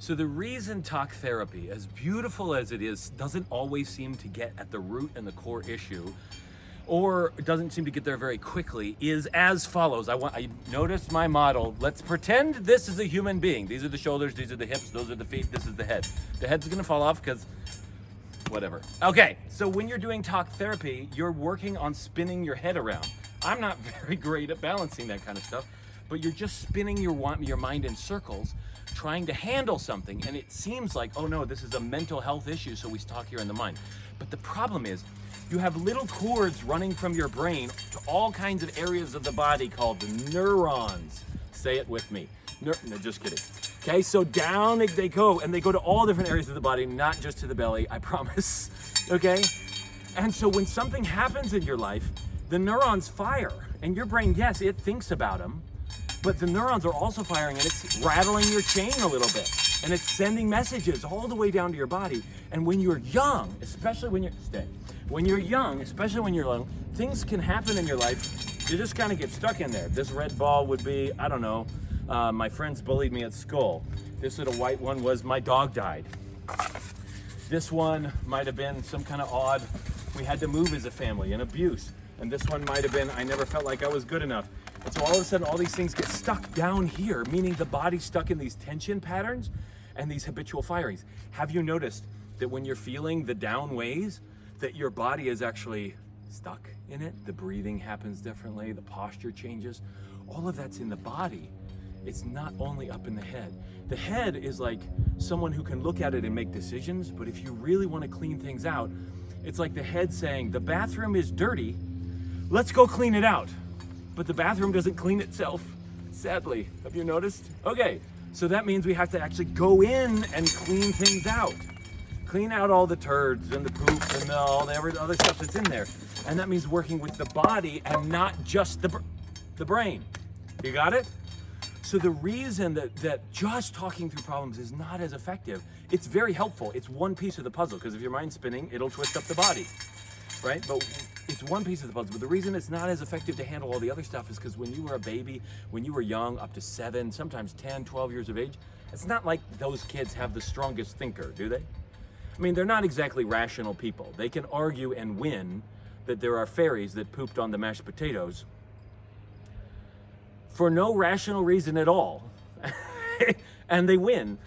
So the reason talk therapy, as beautiful as it is, doesn't always seem to get at the root and the core issue, or doesn't seem to get there very quickly, is as follows. I notice my model. Let's pretend this is a human being. These are the shoulders, these are the hips, those are the feet, this is the head. The head's gonna fall off because whatever. Okay, so when you're doing talk therapy, you're working on spinning your head around. I'm not very great at balancing that kind of stuff, but you're just spinning your mind in circles, trying to handle something, and it seems like, oh no, this is a mental health issue, so we talk here in the mind. But the problem is, you have little cords running from your brain to all kinds of areas of the body called neurons. Say it with me. No, just kidding. Okay, so down they go, and they go to all different areas of the body, not just to the belly, I promise. Okay? And so when something happens in your life, the neurons fire, and your brain, yes, it thinks about them, but the neurons are also firing, and it's rattling your chain a little bit, and it's sending messages all the way down to your body. And when you're young, especially when you're young, things can happen in your life. You just kind of get stuck in there. This red ball would be, I don't know, my friends bullied me at school. This little white one was my dog died. This one might have been some kind of odd, we had to move as a family, an abuse. And this one might have been, I never felt like I was good enough. And so all of a sudden, all these things get stuck down here, meaning the body's stuck in these tension patterns and these habitual firings. Have you noticed that when you're feeling the down ways, that your body is actually stuck in it? The breathing happens differently, the posture changes. All of that's in the body. It's not only up in the head. The head is like someone who can look at it and make decisions, but if you really want to clean things out, it's like the head saying, the bathroom is dirty, let's go clean it out. But the bathroom doesn't clean itself, sadly. Have you noticed? Okay, so that means we have to actually go in and clean things out. Clean out all the turds and the poop and all the other stuff that's in there. And that means working with the body and not just the brain. You got it? So the reason that just talking through problems is not as effective, it's very helpful. It's one piece of the puzzle, because if your mind's spinning, it'll twist up the body, right? But it's one piece of the puzzle. But the reason it's not as effective to handle all the other stuff is because when you were a baby, when you were young, up to 7, sometimes 10, 12 years of age, it's not like those kids have the strongest thinker, do they? I mean, they're not exactly rational people. They can argue and win that there are fairies that pooped on the mashed potatoes for no rational reason at all. And they win,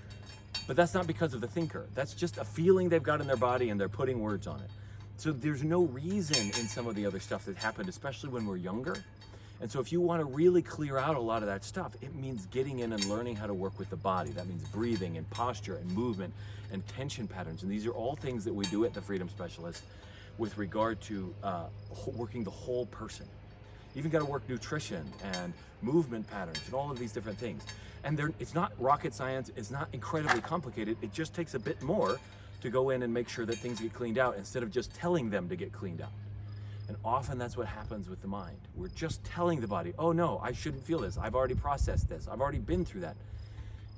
but that's not because of the thinker. That's just a feeling they've got in their body and they're putting words on it. So there's no reason in some of the other stuff that happened, especially when we're younger. And so if you want to really clear out a lot of that stuff, it means getting in and learning how to work with the body. That means breathing and posture and movement and tension patterns. And these are all things that we do at the Freedom Specialist with regard to working the whole person. You even got to work nutrition and movement patterns and all of these different things. And it's not rocket science, it's not incredibly complicated, it just takes a bit more to go in and make sure that things get cleaned out instead of just telling them to get cleaned out. And often that's what happens with the mind. We're just telling the body, oh no, I shouldn't feel this, I've already processed this, I've already been through that.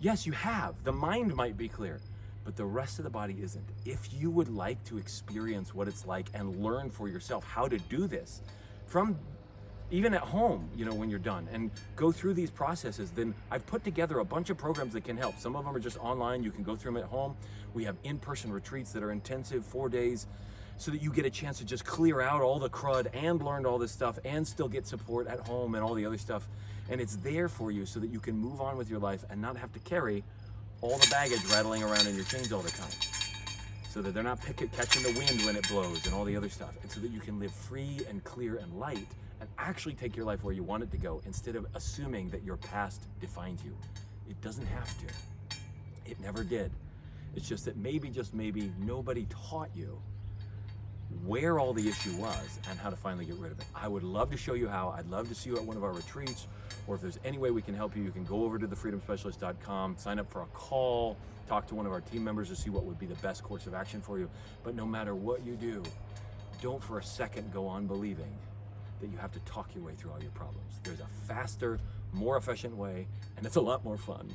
Yes, you have, the mind might be clear, but the rest of the body isn't. If you would like to experience what it's like and learn for yourself how to do this, from even at home, when you're done, and go through these processes, then I've put together a bunch of programs that can help. Some of them are just online, you can go through them at home. We have in-person retreats that are intensive, 4 days, so that you get a chance to just clear out all the crud and learn all this stuff and still get support at home and all the other stuff. And it's there for you so that you can move on with your life and not have to carry all the baggage rattling around in your chains all the time. So that they're not catching the wind when it blows and all the other stuff. And so that you can live free and clear and light and actually take your life where you want it to go instead of assuming that your past defines you. It doesn't have to. It never did. It's just that maybe, just maybe, nobody taught you where all the issue was and how to finally get rid of it. I would love to show you how. I'd love to see you at one of our retreats, or if there's any way we can help you, you can go over to thefreedomspecialist.com, sign up for a call, talk to one of our team members to see what would be the best course of action for you. But no matter what you do, don't for a second go on believing that you have to talk your way through all your problems. There's a faster, more efficient way, and it's a lot more fun.